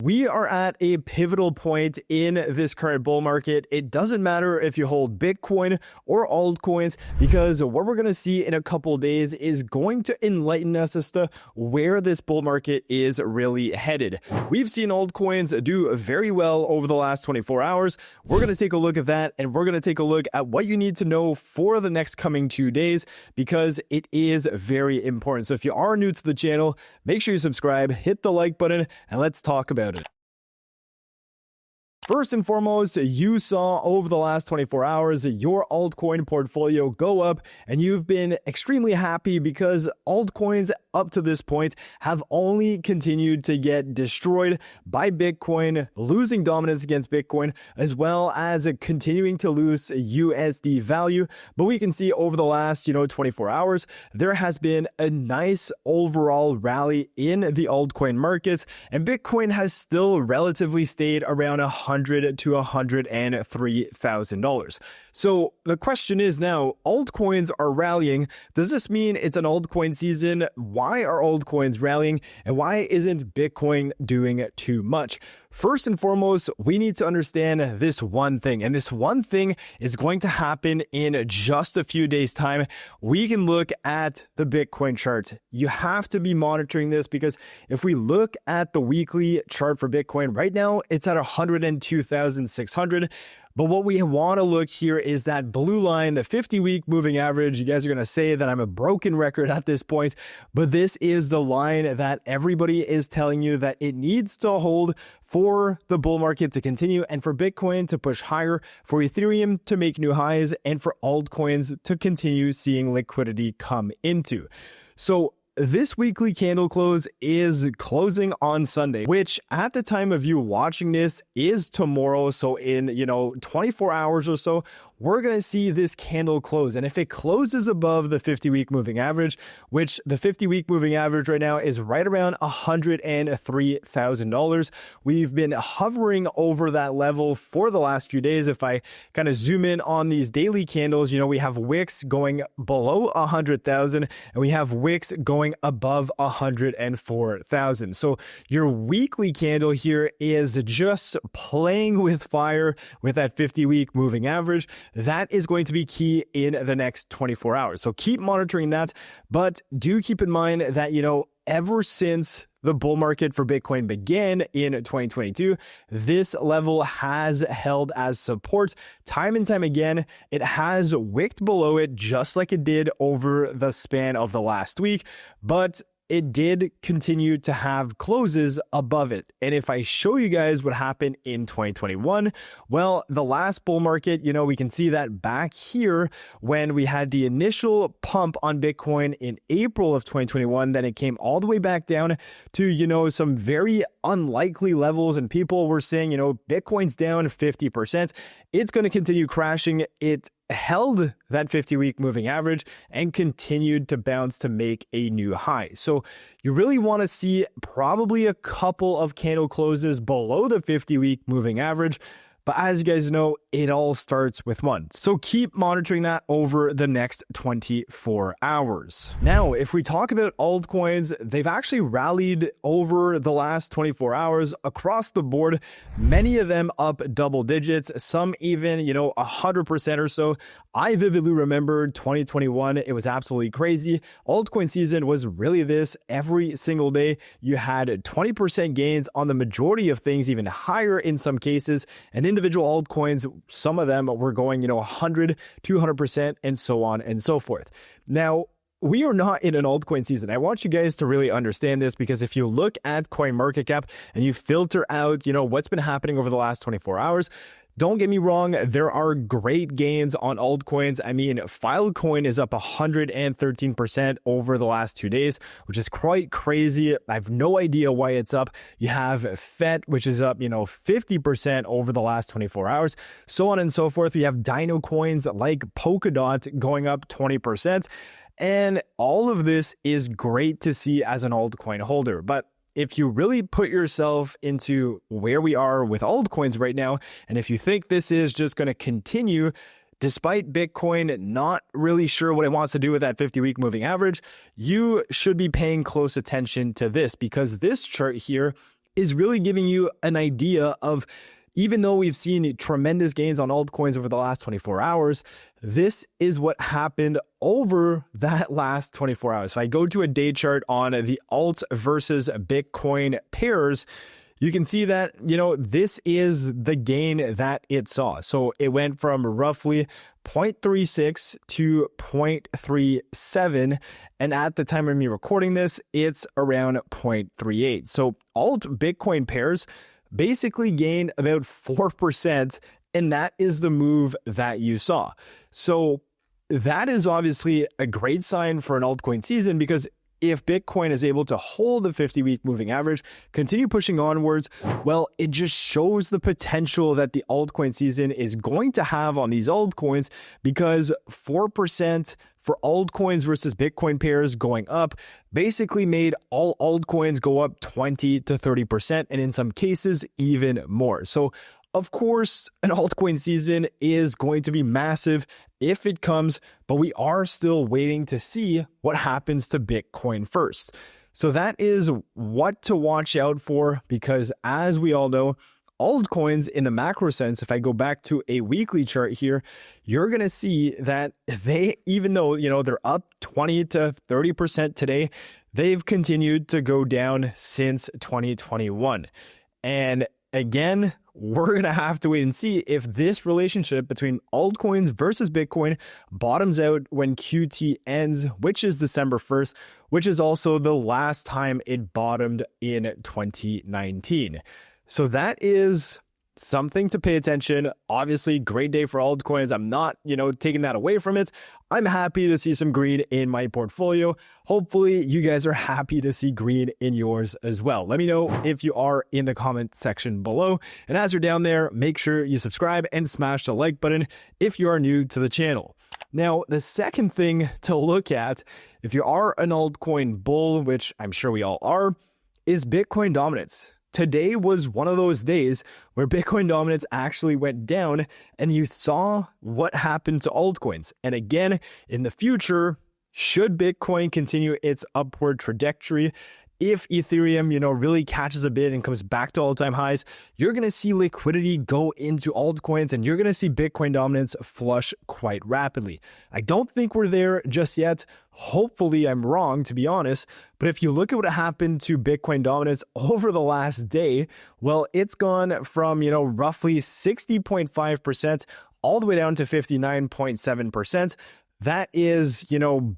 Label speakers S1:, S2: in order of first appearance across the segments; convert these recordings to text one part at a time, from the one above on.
S1: We are at a pivotal point in this current bull market. It doesn't matter if you hold Bitcoin or altcoins, because what we're going to see in a couple of days is going to enlighten us as to where this bull market is really headed. We've seen altcoins do very well over the last 24 hours. We're going to take a look at that, and we're going to take a look at what you need to know for the next coming 2 days, because it is very important. So if you are new to the channel, make sure you subscribe, hit the like button, and let's talk about it. First and foremost, you saw over the last 24 hours your altcoin portfolio go up, and you've been extremely happy because altcoins up to this point have only continued to get destroyed by Bitcoin, losing dominance against Bitcoin, as well as continuing to lose USD value. But we can see over the last 24 hours, there has been a nice overall rally in the altcoin markets, and Bitcoin has still relatively stayed around $100,000 to $103,000. So the question is now, altcoins are rallying. Does this mean it's an altcoin season? Why are altcoins rallying? And why isn't Bitcoin doing too much? First and foremost, we need to understand this one thing, and this one thing is going to happen in just a few days' time. We can look at the Bitcoin chart. You have to be monitoring this, because if we look at the weekly chart for Bitcoin right now, it's at 102,600. But what we want to look here is that blue line, the 50-week moving average. You guys are going to say that I'm a broken record at this point, but this is the line that everybody is telling you that it needs to hold for the bull market to continue, and for Bitcoin to push higher, for Ethereum to make new highs, and for altcoins to continue seeing liquidity come into. So this weekly candle close is closing on Sunday, which at the time of you watching this is tomorrow. So in 24 hours or so, we're going to see this candle close. And if it closes above the 50-week moving average, which the 50-week moving average right now is right around $103,000. We've been hovering over that level for the last few days. If I kind of zoom in on these daily candles, we have wicks going below 100,000, and we have wicks going above 104,000. So your weekly candle here is just playing with fire with that 50-week moving average. That is going to be key in the next 24 hours. So keep monitoring that, but do keep in mind that, ever since the bull market for Bitcoin began in 2022, this level has held as support time and time again. It has wicked below it just like it did over the span of the last week, but it did continue to have closes above it. And if I show you guys what happened in 2021, well, the last bull market, we can see that back here when we had the initial pump on Bitcoin in April of 2021, then it came all the way back down to, some very unlikely levels. And people were saying, Bitcoin's down 50%. It's going to continue crashing. It held that 50-week moving average and continued to bounce to make a new high. So you really want to see probably a couple of candle closes below the 50-week moving average. But as you guys know, it all starts with one. So keep monitoring that over the next 24 hours. Now, if we talk about altcoins, they've actually rallied over the last 24 hours across the board. Many of them up double digits, some even, 100% or so. I vividly remember 2021. It was absolutely crazy. Altcoin season was really this every single day. You had 20% gains on the majority of things, even higher in some cases. And individual altcoins, some of them were going, 100, 200%, and so on and so forth. Now, we are not in an altcoin season. I want you guys to really understand this, because if you look at CoinMarketCap and you filter out, what's been happening over the last 24 hours, don't get me wrong, there are great gains on altcoins. I mean, Filecoin is up 113% over the last 2 days, which is quite crazy. I have no idea why it's up. You have FET, which is up, 50% over the last 24 hours, so on and so forth. We have Dino coins like Polkadot going up 20%. And all of this is great to see as an altcoin holder. But if you really put yourself into where we are with altcoins right now, and if you think this is just going to continue, despite Bitcoin not really sure what it wants to do with that 50-week moving average, you should be paying close attention to this, because this chart here is really giving you an idea of, even though we've seen tremendous gains on altcoins over the last 24 hours, this is what happened over that last 24 hours. If I go to a day chart on the alt versus Bitcoin pairs, you can see that, this is the gain that it saw. So it went from roughly 0.36 to 0.37. And at the time of me recording this, it's around 0.38. So alt Bitcoin pairs basically gained about 4. And that is the move that you saw. So that is obviously a great sign for an altcoin season, because if Bitcoin is able to hold the 50-week moving average, continue pushing onwards, well, it just shows the potential that the altcoin season is going to have on these altcoins, because 4% for altcoins versus Bitcoin pairs going up basically made all altcoins go up 20 to 30%, and in some cases, even more. So of course, an altcoin season is going to be massive if it comes, but we are still waiting to see what happens to Bitcoin first. So that is what to watch out for, because as we all know, altcoins in the macro sense, if I go back to a weekly chart here, you're going to see that they, even though, they're up 20 to 30% today, they've continued to go down since 2021. And again, we're going to have to wait and see if this relationship between altcoins versus Bitcoin bottoms out when QT ends, which is December 1st, which is also the last time it bottomed in 2019. So that is something to pay attention. Obviously, great day for altcoins. I'm not, taking that away from it. I'm happy to see some green in my portfolio. Hopefully, you guys are happy to see green in yours as well. Let me know if you are in the comment section below. And as you're down there, make sure you subscribe and smash the like button if you are new to the channel. Now, the second thing to look at, if you are an altcoin bull, which I'm sure we all are, is Bitcoin dominance. Today was one of those days where Bitcoin dominance actually went down, and you saw what happened to altcoins. And again, in the future, should Bitcoin continue its upward trajectory, if Ethereum, really catches a bit and comes back to all-time highs, you're going to see liquidity go into altcoins, and you're going to see Bitcoin dominance flush quite rapidly. I don't think we're there just yet. Hopefully I'm wrong, to be honest. But if you look at what happened to Bitcoin dominance over the last day, well, it's gone from, roughly 60.5% all the way down to 59.7%. That is,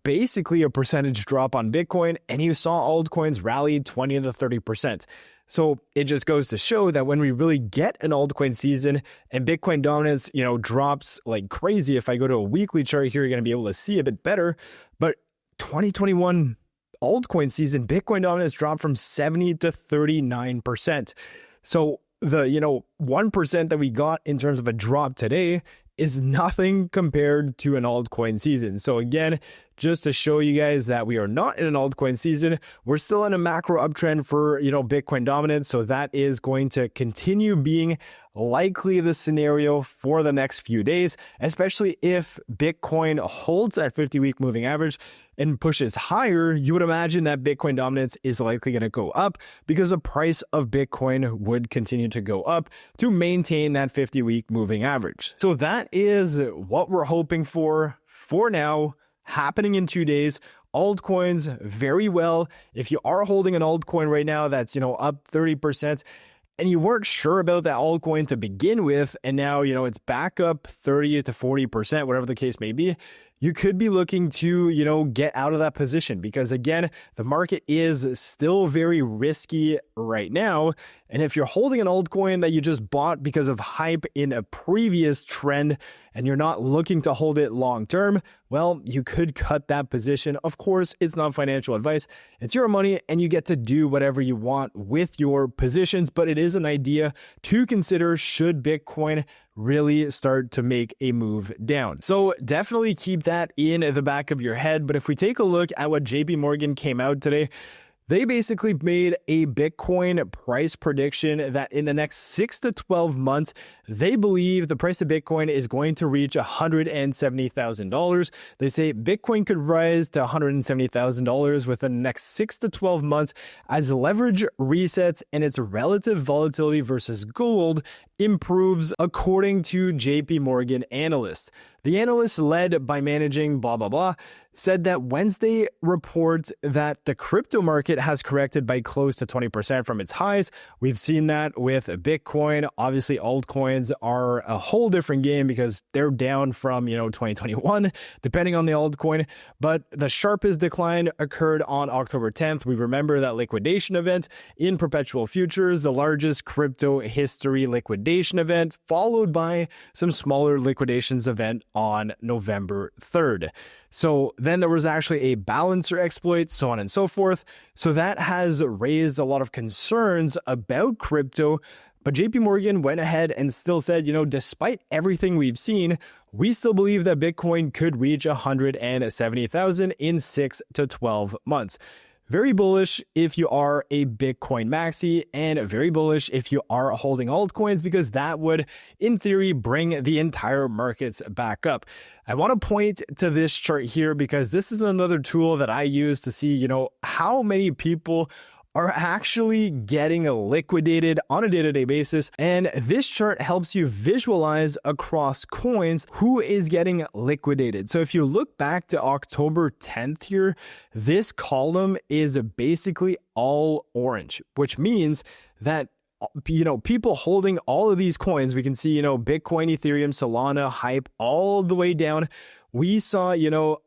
S1: basically a percentage drop on Bitcoin, and you saw altcoins rally 20 to 30%. So it just goes to show that when we really get an altcoin season and Bitcoin dominance, drops like crazy. If I go to a weekly chart here, you're going to be able to see a bit better. But 2021 altcoin season, Bitcoin dominance dropped from 70 to 39%. So the, 1% that we got in terms of a drop today is nothing compared to an altcoin season. So again, just to show you guys that we are not in an altcoin season, we're still in a macro uptrend for, Bitcoin dominance. So that is going to continue being likely the scenario for the next few days, especially if Bitcoin holds that 50-week moving average and pushes higher. You would imagine that Bitcoin dominance is likely going to go up, because the price of Bitcoin would continue to go up to maintain that 50-week moving average. So that is what we're hoping for now, happening in 2 days. Altcoins very well. If you are holding an altcoin right now that's, up 30%, and you weren't sure about that altcoin to begin with, and now, it's back up 30 to 40%, whatever the case may be, you could be looking to, get out of that position, because again, the market is still very risky right now. And if you're holding an altcoin that you just bought because of hype in a previous trend and you're not looking to hold it long term, well, you could cut that position. Of course, it's not financial advice. It's your money and you get to do whatever you want with your positions, but it is an idea to consider should Bitcoin really start to make a move down. So definitely keep that in the back of your head. But if we take a look at what JP Morgan came out today, They basically made a Bitcoin price prediction that in the next 6 to 12 months, they believe the price of Bitcoin is going to reach $170,000. They say Bitcoin could rise to $170,000 within the next 6 to 12 months as leverage resets and its relative volatility versus gold improves, according to JP Morgan analysts. The analysts, led by managing blah, blah, blah, said that Wednesday reports that the crypto market has corrected by close to 20% from its highs. We've seen that with Bitcoin. Obviously, altcoins are a whole different game because they're down from, 2021, depending on the altcoin. But the sharpest decline occurred on October 10th. We remember that liquidation event in perpetual futures, the largest crypto history liquidation event, followed by some smaller liquidations event on November 3rd. So then there was actually a balancer exploit, so on and so forth. So that has raised a lot of concerns about crypto. But JP Morgan went ahead and still said, despite everything we've seen, we still believe that Bitcoin could reach 170,000 in 6 to 12 months. Very bullish if you are a Bitcoin maxi, and very bullish if you are holding altcoins, because that would, in theory, bring the entire markets back up. I want to point to this chart here because this is another tool that I use to see, how many people are actually getting liquidated on a day-to-day basis. And this chart helps you visualize across coins who is getting liquidated. So if you look back to October 10th here, this column is basically all orange, which means that people holding all of these coins, we can see, Bitcoin, Ethereum, Solana, Hype, all the way down. We saw,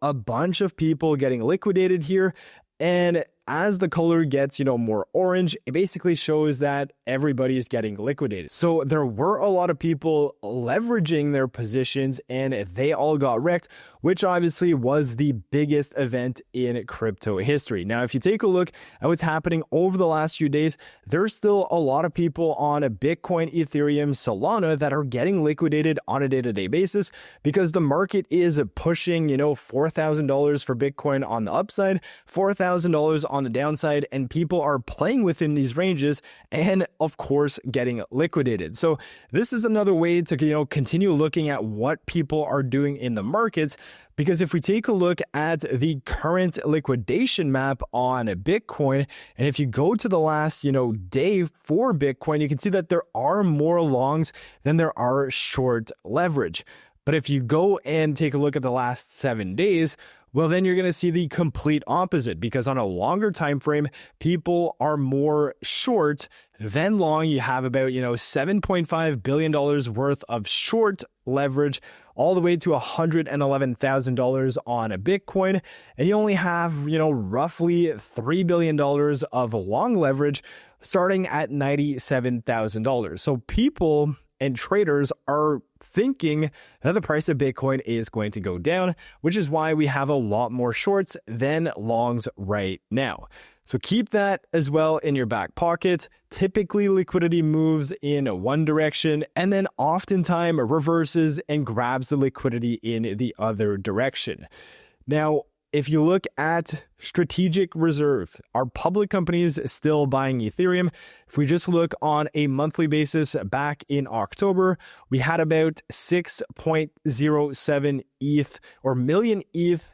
S1: a bunch of people getting liquidated here. And as the color gets, more orange, it basically shows that everybody is getting liquidated. So there were a lot of people leveraging their positions and they all got wrecked, which obviously was the biggest event in crypto history. Now, if you take a look at what's happening over the last few days, there's still a lot of people on a Bitcoin, Ethereum, Solana that are getting liquidated on a day-to-day basis because the market is pushing, $4,000 for Bitcoin on the upside, $4,000 on the downside, and people are playing within these ranges and of course getting liquidated. So this is another way to continue looking at what people are doing in the markets, because if we take a look at the current liquidation map on Bitcoin, and if you go to the last day for Bitcoin, you can see that there are more longs than there are short leverage. But if you go and take a look at the last 7 days, well, then you're going to see the complete opposite, because on a longer time frame, people are more short than long. You have about, $7.5 billion worth of short leverage, all the way to $111,000 on a Bitcoin. And you only have, roughly $3 billion of long leverage starting at $97,000. So people and traders are thinking that the price of Bitcoin is going to go down, which is why we have a lot more shorts than longs right now. So keep that as well in your back pocket. Typically, liquidity moves in one direction and then oftentimes reverses and grabs the liquidity in the other direction. Now, if you look at strategic reserve, are public companies still buying Ethereum? If we just look on a monthly basis, back in October, we had about 6.07 ETH or million ETH,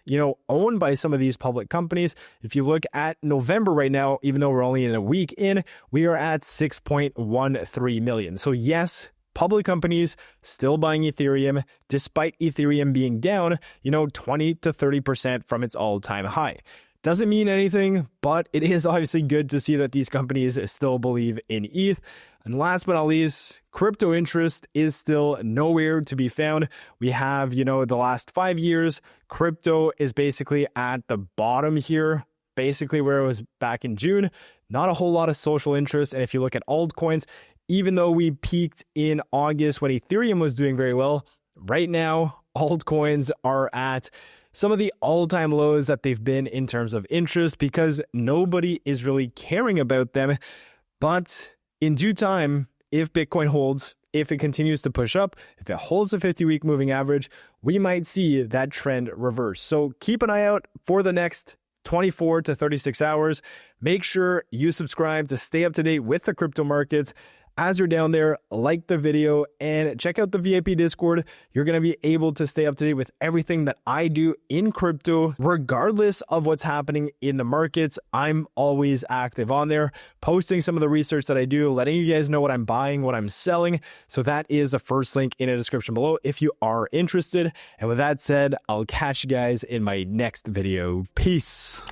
S1: owned by some of these public companies. If you look at November right now, even though we're only in a week in, we are at 6.13 million. So yes, public companies still buying Ethereum, despite Ethereum being down, 20 to 30% from its all-time high. Doesn't mean anything, but it is obviously good to see that these companies still believe in ETH. And last but not least, crypto interest is still nowhere to be found. We have, the last 5 years, crypto is basically at the bottom here, basically where it was back in June. Not a whole lot of social interest. And if you look at altcoins, even though we peaked in August when Ethereum was doing very well, right now, altcoins are at some of the all-time lows that they've been in terms of interest because nobody is really caring about them. But in due time, if Bitcoin holds, if it continues to push up, if it holds the 50-week moving average, we might see that trend reverse. So keep an eye out for the next 24 to 36 hours. Make sure you subscribe to stay up to date with the crypto markets. As you're down there, like the video and check out the VIP Discord. You're going to be able to stay up to date with everything that I do in crypto, regardless of what's happening in the markets. I'm always active on there, posting some of the research that I do, letting you guys know what I'm buying, what I'm selling. So that is the first link in the description below if you are interested. And with that said, I'll catch you guys in my next video. Peace.